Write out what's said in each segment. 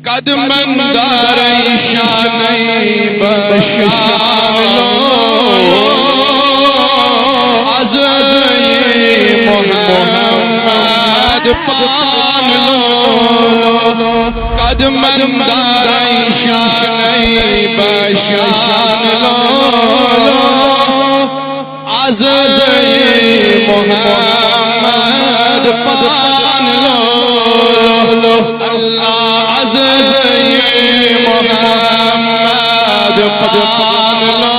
कदमंदार शान बशान लो अज़ मोहम्मद पान लो कदमंदार शान बशान लो अज़ मोहम्मद पान लो अल्लाह अज़ मोहम्मद पान लो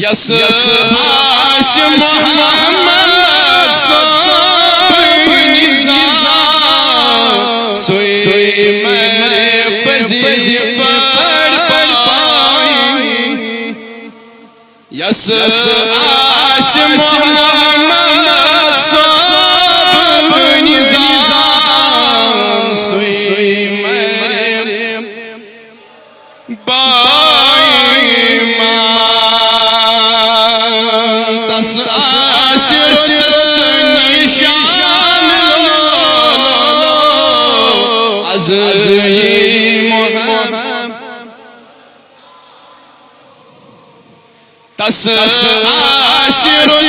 यस आश मोहम्मद सोई मेरे पज़ी पढ़ पाई यस आश मोहम्मद सोई मेरे आशरत निशान लो अज़ मोहम्मद तस आशरत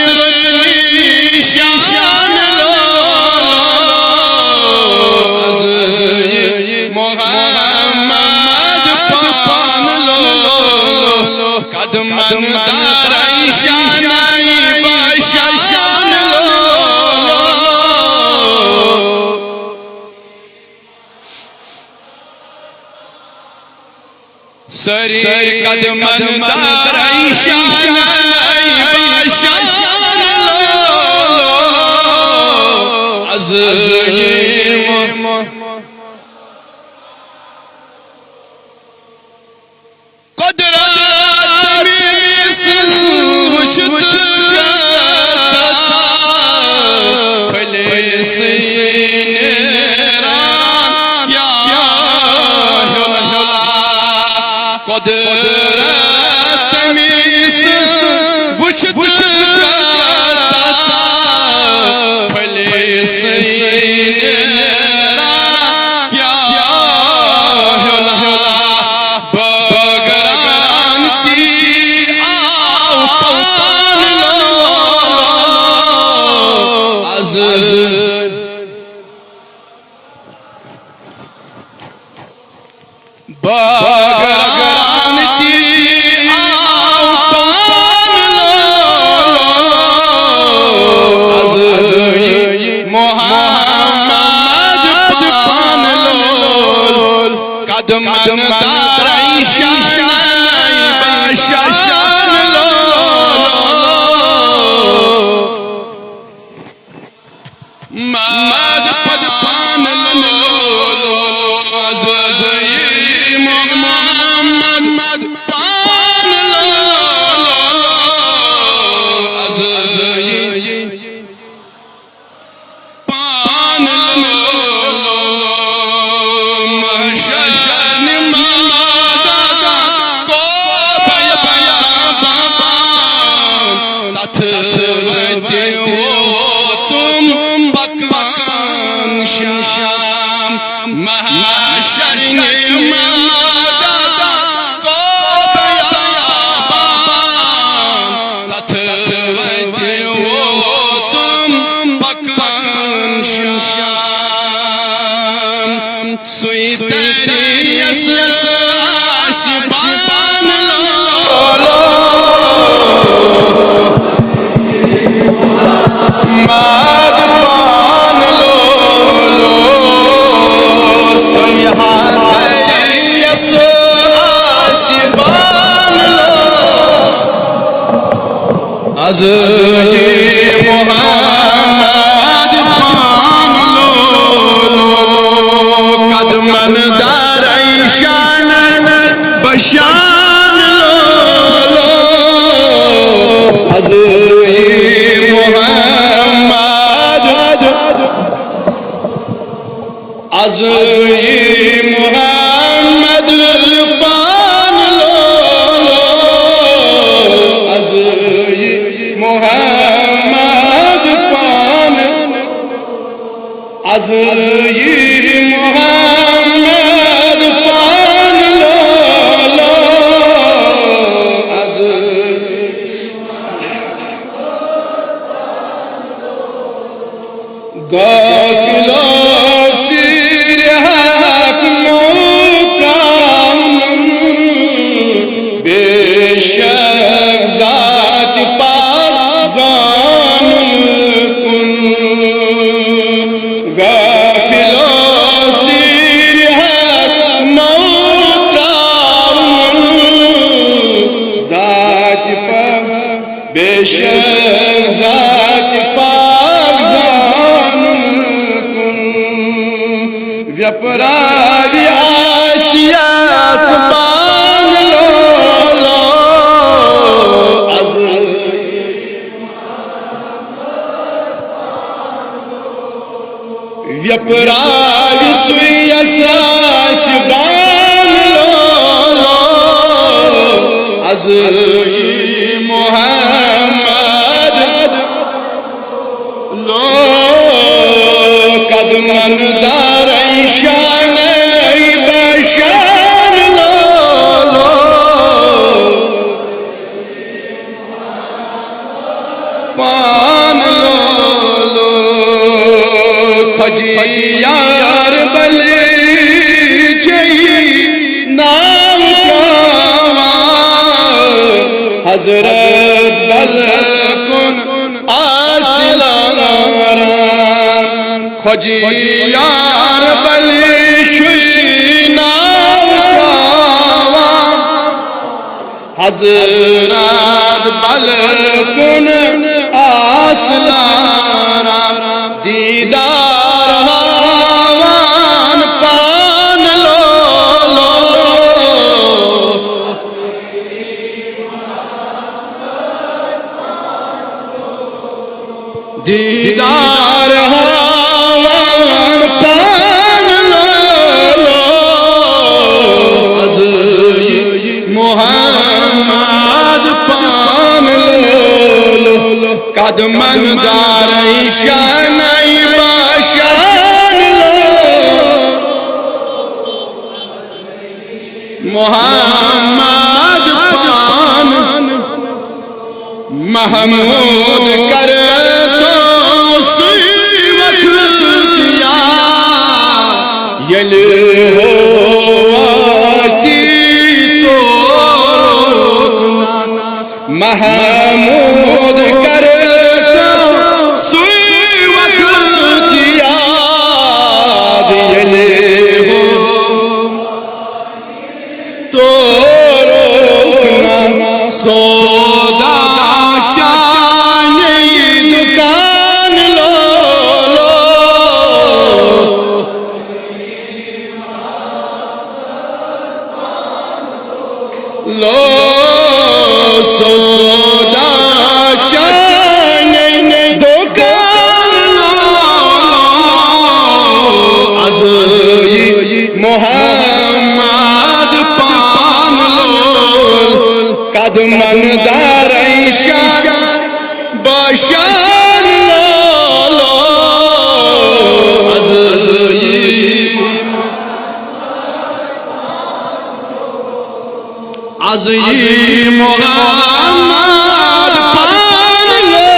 निशान लो अज़ मोहम्मद पान लो कदमंदार शान सरी कदमंदार शान बशान लो अज़ कुदरत में वुजुद फले सीने कुदरत में वुजुद फले सीने क्या बगरानती आओ पान लो अज़ बगरानती आओ पान लो अज़ मोहम्मद पान लो कदमंदार शान बशान लो मद पान लो अज़ मोहम्मद पान लो अज़ पान लो महशर में महशर मादा को बयाबान तथवत वो तुम पकान शाम सुई तेरी आसमान लो माद पान लो az Muhammed pan lo kadman dar aishan bashan lo az Muhammed az Muhammed pan lo az Muhammed pan az Muhammed pan lo az gafilo sirhak mukam beşek zat par zanun kun gafilo sirhak mukam zat par beşek zat par zanun vyaparavi asiyas pan lo az vyaparavi suyas pan lo az Muhammed lo kadman dar aishan bashan lo pan lo khaji yar bale chai naam kawa hazrat bal kun aslan khaji yar bale Hazrat balkun aslan didar havan pan lo didar havan pan lo Muhammed pan lo kadman dar aishan bashan lo Muhammed pan Mahmud kar to suy vakht ya yel ho Mahmud karta suy vakht yaad yele ho to rokna soda chane dukan lo lo soda chane dukan lo az Muhammed pan lo kadman dar aishan bashan lo az अज़ी मोहम्मद पान लो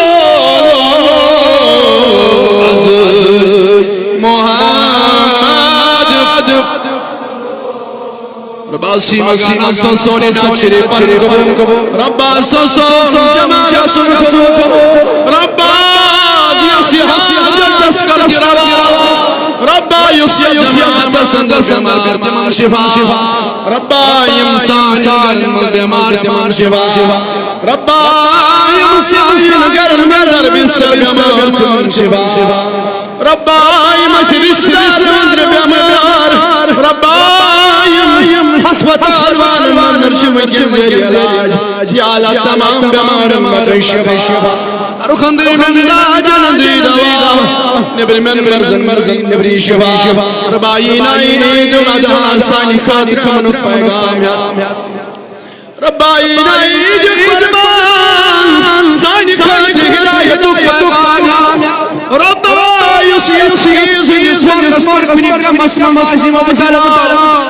मोहम्मद रब्बासी मगाना सोने नाम शरीफ रब्बा सो जमाल सुन रब्बा जियो हाजत तस्कर गिरवा रब्बा युसिया जमात संदर कमर तमाम शिफा रब्बा इंसान गर्म बीमार तमाम शिफा रब्बा इंसान गर्म में दर बिस्तर बीमार तमाम शिफा रब्बा रिश्तेदार मंदिर बीमार रब्बा अस्पताल वाले नर्सिंग के जरिए इलाज या अल्लाह तमाम बीमार में शिफा रुखंदरी मंदा जनंदरी दवा नबरी मन मर्जन नबरी शिफा रबाई नाई ईद अज़हा सानी खात खमन पैगाम रबाई नाई ईद कुर्बान सानी खात हिदायत पैगाम रब्बा युसीस जिस वक्त पर कुनी कम असम आसी मबतला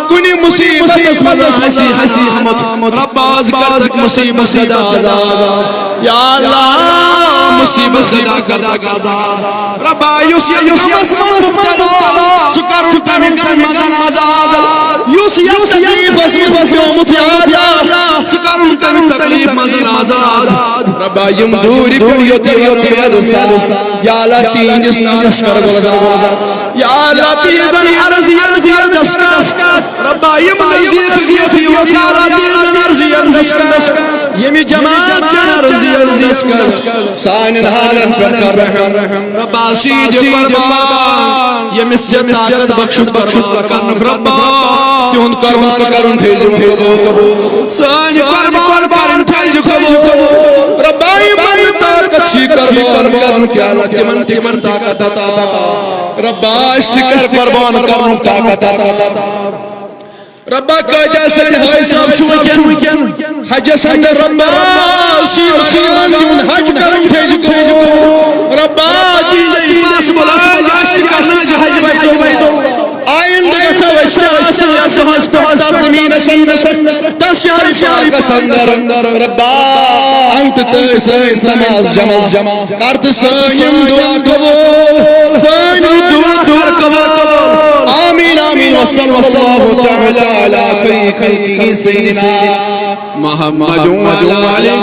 कुनी मुसीबत असमत हसी हमत रब्बा ज़िक्र मुसीबत सदा या अल्लाह मुसीबत सदा करदा गाजा रब्बा युसिया हमसमत मुब्तला सुकर कमी कर मजन आजाद युसिया तकलीफ असमत मुतिया सुकर कमी तकलीफ मजन आजाद रब्बा यम दूरी कुनियति वरमेद सा या अल्लाह तीन जिस नाश कर गुजार या अल्लाह तीन अर्जियत कर दस्ता रब्बा यम नजदीक गियति या अल्लाह तीन अर्जियत दस्ता यमी जमात अर्जियत दस्ता साइन हालन पर कर रहम रब्बा शीद कुर्बान यमिस ताकत बख्श कुर्बान करन रब्बा तुन कुर्बान करन थेज कबूल साइन कुर्बान करन थेज कबूल रब्बा मन ताकत छी कुर्बान करन क्या लतिमन तिमन ताकत अता रब्बा इश्तिकश कुर्बान करन ताकत अता रब्बा काजा सन हाय सब शुवकन हज सन रब्बा सी मकान दुन हज करन थेज को रब्बा दी नहीं पास बोला इश्तिक करना जहाज बैठो आइंद गसा वशना असन या जहाज तो जमीन सन तशहर शार का संदर रब्बा अंत तैसे नमाज जमा करत सयम दुआ कबूल सयम दुआ कर कबूल आमीन आमीन वसल्लल्लाहु तआला अला खैर खल्क़िही सय्यिदना मुहम्मद व अला